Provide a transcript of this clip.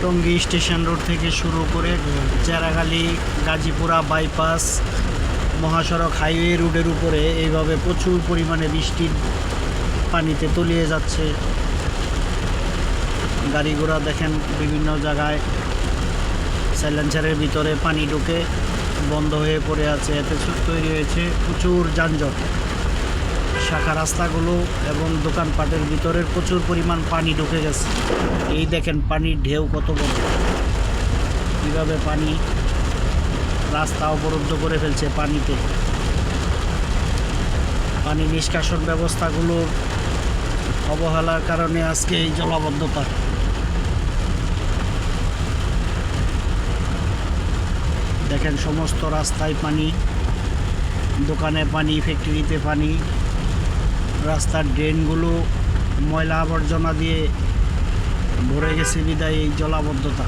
Tongi station road থেকে শুরু করে চেরাগালি গাজীপুরা বাইপাস মহাসড়ক হাইওয়ে রোডের উপরে এইভাবে প্রচুর পরিমাণে বৃষ্টির পানিতে তলিয়ে যাচ্ছে। গাড়ি ঘোড়া দেখেন বিভিন্ন জায়গায় সাইলেন্সারের ভিতরে পানি ঢুকে বন্ধ হয়ে পড়ে আছে। এতে তৈরি হয়েছে প্রচুর যানজট। শাখা রাস্তাগুলো এবং দোকানপাটের ভিতরের প্রচুর পরিমাণ পানি ঢুকে গেছে। এই দেখেন পানির ঢেউ কত বড়, কীভাবে পানি রাস্তা অবরুদ্ধ করে ফেলছে পানিতে। পানি নিষ্কাশন ব্যবস্থাগুলোর অবহেলার কারণে আজকে এই জলাবদ্ধতা। দেখেন সমস্ত রাস্তায় পানি, দোকানে পানি, ফ্যাক্টরিতে পানি, রাস্তার ড্রেনগুলো ময়লা আবর্জনা দিয়ে ভরে গেছে বিদায় এই জলাবদ্ধতা।